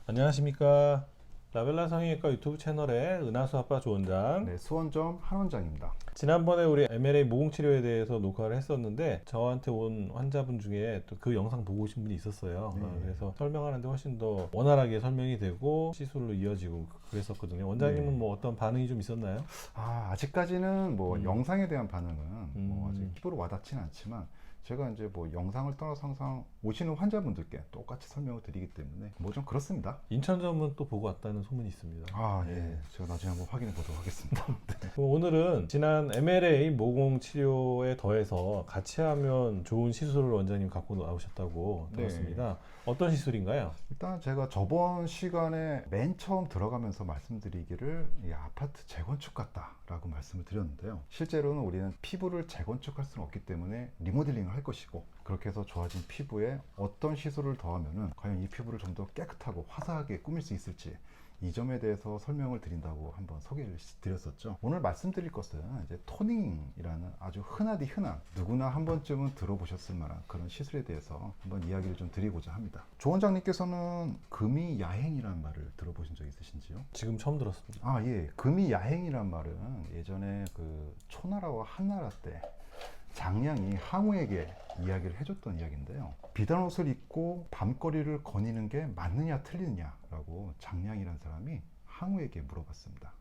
안녕하십니까. 라벨라 성형외과 유튜브 채널의 은하수 아빠 조원장. 네, 수원점 한원장입니다. 지난번에 우리 MLA 모공치료에 대해서 녹화를 했었는데 저한테 온 환자분 중에 또 그 영상 보고 오신 분이 있었어요. 네. 그래서 설명하는데 훨씬 더 원활하게 설명이 되고 시술로 이어지고 그랬었거든요. 원장님은 네. 뭐 어떤 반응이 좀 있었나요? 아직까지는 영상에 대한 반응은 아직 음. 피부로 와닿지는 않지만 제가 이제 영상을 떠나서 항상 오시는 환자분들께 똑같이 설명을 드리기 때문에 좀 그렇습니다. 인천점은 또 보고 왔다는 소문이 있습니다. 예. 제가 나중에 한번 확인해 보도록 하겠습니다. 네. 그럼 오늘은 지난 MLA 모공 치료에 더해서 같이 하면 좋은 시술을 원장님 갖고 나오셨다고 네. 들었습니다. 어떤 시술인가요? 일단 제가 저번 시간에 맨 처음 들어가면서 말씀드리기를 이 아파트 재건축 같다라고 말씀을 드렸는데요. 실제로는 우리는 피부를 재건축할 수는 없기 때문에 리모델링을 할 것이고, 그렇게 해서 좋아진 피부에 어떤 시술을 더하면은 과연 이 피부를 좀 더 깨끗하고 화사하게 꾸밀 수 있을지, 이 점에 대해서 설명을 드린다고 한번 소개를 드렸었죠. 오늘 말씀드릴 것은 이제 토닝이라는 아주 흔하디 흔한, 누구나 한 번쯤은 들어보셨을 만한 그런 시술에 대해서 한번 이야기를 좀 드리고자 합니다. 조 원장님께서는 금이야행이라는 말을 들어보신 적 있으신지요? 지금 처음 들었습니다. 예. 금이야행이란 말은 예전에 그 초나라와 한나라 때 장량이 항우에게 이야기를 해줬던 이야기인데요. 비단 옷을 입고 밤거리를 거니는 게 맞느냐 틀리느냐라고 장량이라는 사람이 항우에게 물어봤습니다.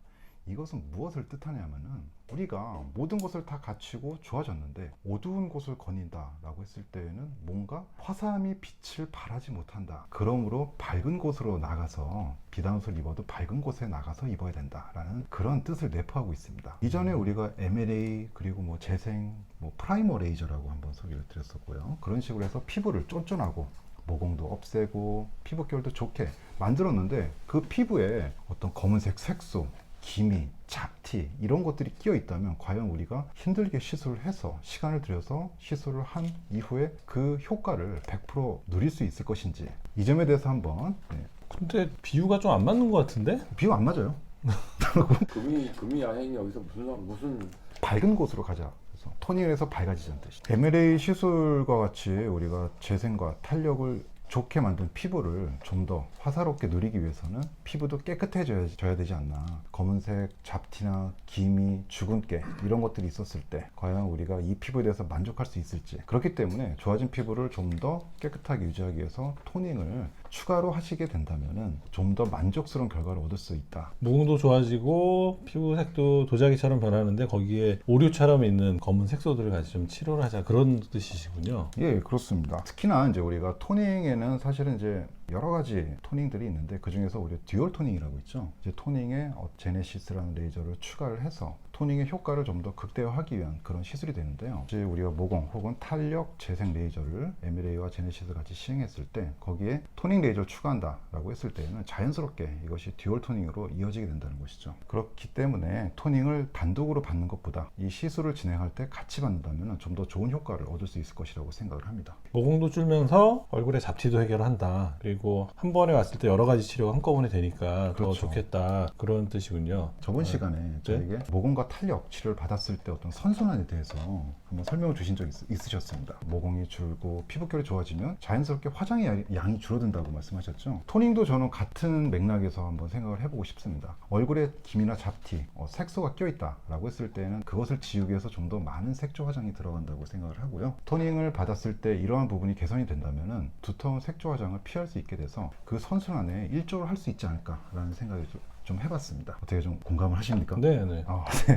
이것은 무엇을 뜻하냐면은, 우리가 모든 것을 다 갖추고 좋아졌는데 어두운 곳을 거닌다라고 했을 때에는 뭔가 화사함이 빛을 발하지 못한다. 그러므로 밝은 곳으로 나가서, 비단옷을 입어도 밝은 곳에 나가서 입어야 된다라는 그런 뜻을 내포하고 있습니다. 이전에 우리가 MLA 그리고 재생, 프라이머 레이저라고 한번 소개를 드렸었고요. 그런 식으로 해서 피부를 쫀쫀하고 모공도 없애고 피부결도 좋게 만들었는데, 그 피부에 어떤 검은색 색소, 기미, 잡티 이런 것들이 끼어 있다면 과연 우리가 힘들게 시술을 해서 시간을 들여서 시술을 한 이후에 그 효과를 100% 누릴 수 있을 것인지, 이 점에 대해서 한번 근데 비유가 좀 안 맞는 것 같은데? 비유 안 맞아요. 금이 야행이 여기서 무슨 밝은 곳으로 가자. 그래서 토닝을 해서 밝아지자는 뜻이. MLA 시술과 같이 우리가 재생과 탄력을 좋게 만든 피부를 좀 더 화사롭게 누리기 위해서는 피부도 깨끗해져야 되지 않나. 검은색 잡티나 기미, 주근깨 이런 것들이 있었을 때 과연 우리가 이 피부에 대해서 만족할 수 있을지, 그렇기 때문에 좋아진 피부를 좀 더 깨끗하게 유지하기 위해서 토닝을 추가로 하시게 된다면은 좀 더 만족스러운 결과를 얻을 수 있다. 모공도 좋아지고 피부색도 도자기처럼 변하는데 거기에 오류처럼 있는 검은 색소들을 같이 좀 치료를 하자, 그런 뜻이시군요. 예, 그렇습니다. 특히나 이제 우리가 토닝에는 사실은 이제 여러 가지 토닝들이 있는데, 그 중에서 우리 듀얼 토닝이라고 있죠. 이제 토닝에 제네시스라는 레이저를 추가를 해서 토닝의 효과를 좀 더 극대화하기 위한 그런 시술이 되는데요. 이제 우리가 모공 혹은 탄력 재생 레이저를 MLA와 제네시스 같이 시행했을 때 거기에 토닝 레이저를 추가한다라고 했을 때는 자연스럽게 이것이 듀얼 토닝으로 이어지게 된다는 것이죠. 그렇기 때문에 토닝을 단독으로 받는 것보다 이 시술을 진행할 때 같이 받는다면 좀 더 좋은 효과를 얻을 수 있을 것이라고 생각을 합니다. 모공도 줄면서 얼굴의 잡티도 해결한다. 그리고 한 번에 왔을 때 여러 가지 치료가 한꺼번에 되니까 더 그렇죠. 좋겠다, 그런 뜻이군요. 저번 시간에 저에게 모공과 탄력 치료를 받았을 때 어떤 선순환에 대해서 한번 설명을 주신 적이 있으셨습니다. 모공이 줄고 피부결이 좋아지면 자연스럽게 화장의 양이 줄어든다고 말씀하셨죠. 토닝도 저는 같은 맥락에서 한번 생각을 해보고 싶습니다. 얼굴에 기미나 잡티, 색소가 껴있다라고 했을 때는 그것을 지우기 위해서 좀 더 많은 색조 화장이 들어간다고 생각을 하고요. 토닝을 받았을 때 이러한 부분이 개선이 된다면은 두터운 색조 화장을 피할 수 있게 돼서 그 선순환에 일조를 할 수 있지 않을까라는 생각이 좀 해봤습니다. 어떻게 좀 공감을 하십니까? 네. 네.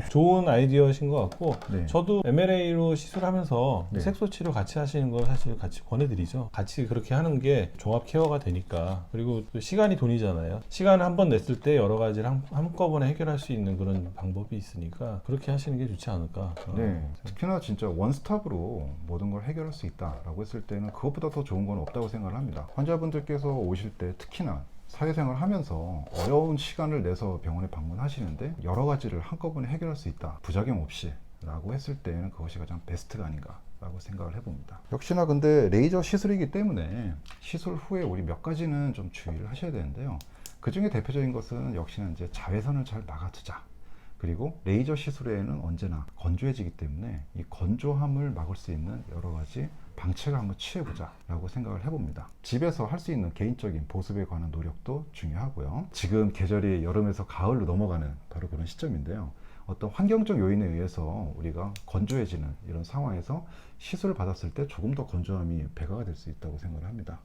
좋은 아이디어신 것 같고, 네. 저도 MLA로 시술하면서 네. 색소 치료 같이 하시는 거 사실 같이 권해드리죠. 같이 그렇게 하는 게 종합 케어가 되니까. 그리고 또 시간이 돈이잖아요. 시간을 한 번 냈을 때 여러 가지를 한꺼번에 해결할 수 있는 그런 방법이 있으니까 그렇게 하시는 게 좋지 않을까. 네, 특히나 진짜 원스톱으로 모든 걸 해결할 수 있다라고 했을 때는 그것보다 더 좋은 건 없다고 생각을 합니다. 환자분들께서 오실 때 특히나 사회생활을 하면서 어려운 시간을 내서 병원에 방문하시는데 여러 가지를 한꺼번에 해결할 수 있다, 부작용 없이 라고 했을 때는 그것이 가장 베스트가 아닌가 라고 생각을 해봅니다. 역시나 근데 레이저 시술이기 때문에 시술 후에 우리 몇 가지는 좀 주의를 하셔야 되는데요. 그 중에 대표적인 것은 역시나 이제 자외선을 잘 막아두자. 그리고 레이저 시술에는 언제나 건조해지기 때문에 이 건조함을 막을 수 있는 여러 가지 방책을 한번 취해보자 라고 생각을 해봅니다. 집에서 할 수 있는 개인적인 보습에 관한 노력도 중요하고요. 지금 계절이 여름에서 가을로 넘어가는 바로 그런 시점인데요. 어떤 환경적 요인에 의해서 우리가 건조해지는 이런 상황에서 시술을 받았을 때 조금 더 건조함이 배가가 될 수 있다고 생각을 합니다.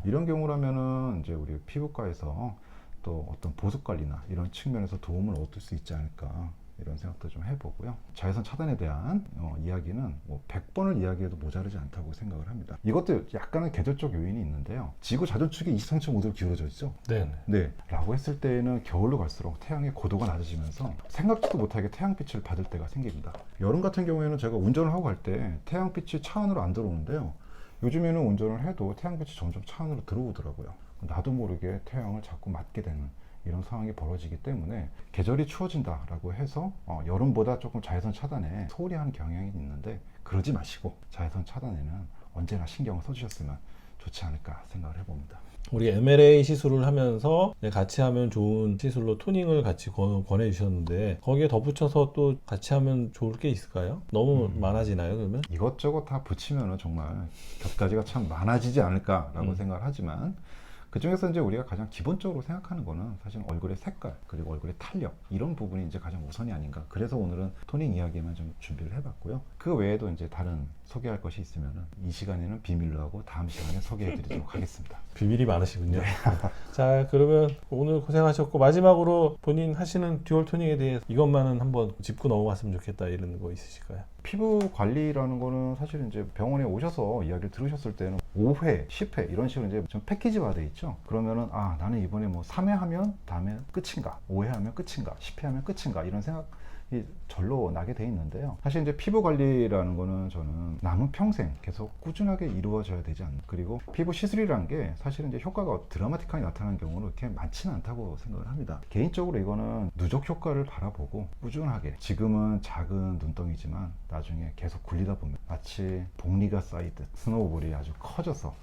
이런 경우라면은 이제 우리 피부과에서 또 어떤 보습 관리나 이런 측면에서 도움을 얻을 수 있지 않을까 이런 생각도 좀 해보고요. 자외선 차단에 대한 이야기는 뭐 100번을 이야기해도 모자르지 않다고 생각을 합니다. 이것도 약간은 계절적 요인이 있는데요. 지구 자전축이 23.5도로 기울어져 있죠. 네. 네, 라고 했을 때에는 겨울로 갈수록 태양의 고도가 낮아지면서 생각지도 못하게 태양빛을 받을 때가 생깁니다. 여름 같은 경우에는 제가 운전을 하고 갈 때 태양빛이 차 안으로 안 들어오는데요. 요즘에는 운전을 해도 태양빛이 점점 차 안으로 들어오더라고요. 나도 모르게 태양을 자꾸 맞게 되는 이런 상황이 벌어지기 때문에 계절이 추워진다라고 해서 여름보다 조금 자외선 차단에 소홀히 하는 경향이 있는데 그러지 마시고 자외선 차단에는 언제나 신경을 써주셨으면 좋지 않을까 생각을 해봅니다. 우리 MLA 시술을 하면서 같이 하면 좋은 시술로 토닝을 같이 권해 주셨는데 거기에 덧붙여서 또 같이 하면 좋을 게 있을까요? 너무 많아지나요 그러면? 이것저것 다 붙이면 정말 곁가지가 참 많아지지 않을까라고 생각을 하지만 그 중에서 이제 우리가 가장 기본적으로 생각하는 거는 사실 얼굴의 색깔 그리고 얼굴의 탄력 이런 부분이 이제 가장 우선이 아닌가. 그래서 오늘은 토닝 이야기만 좀 준비를 해봤고요. 그 외에도 이제 다른 소개할 것이 있으면은 이 시간에는 비밀로 하고 다음 시간에 소개해드리도록 하겠습니다. 비밀이 많으시군요. 자, 그러면 오늘 고생하셨고 마지막으로 본인 하시는 듀얼 토닝에 대해 이것만은 한번 짚고 넘어갔으면 좋겠다 이런 거 있으실까요? 피부 관리라는 거는 사실 이제 병원에 오셔서 이야기를 들으셨을 때는 5회, 10회 이런 식으로 이제 좀 패키지화 돼 있죠. 그러면은 아 나는 이번에 뭐 3회 하면 다음에 끝인가, 5회 하면 끝인가, 10회 하면 끝인가 이런 생각이 절로 나게 돼 있는데요. 사실 이제 피부 관리라는 거는 저는 남은 평생 계속 꾸준하게 이루어져야 되지 않나. 그리고 피부 시술이라는 게 사실은 이제 효과가 드라마틱하게 나타나는 경우는 그렇게 많지는 않다고 생각을 합니다. 개인적으로 이거는 누적 효과를 바라보고 꾸준하게 지금은 작은 눈덩이지만 나중에 계속 굴리다 보면 마치 복리가 쌓이듯 스노우볼이 아주 커져서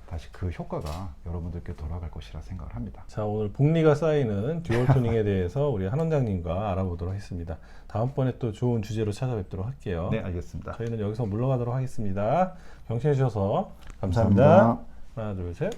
다시 그 효과가 여러분들께 돌아갈 것이라 생각을 합니다. 자, 오늘 복리가 쌓이는 듀얼 토닝에 대해서 우리 한 원장님과 알아보도록 하겠습니다. 다음번에 또 좋은 주제로 찾아뵙도록 할게요. 네, 알겠습니다. 저희는 여기서 물러가도록 하겠습니다. 경청해 주셔서 감사합니다. 하나, 둘, 셋.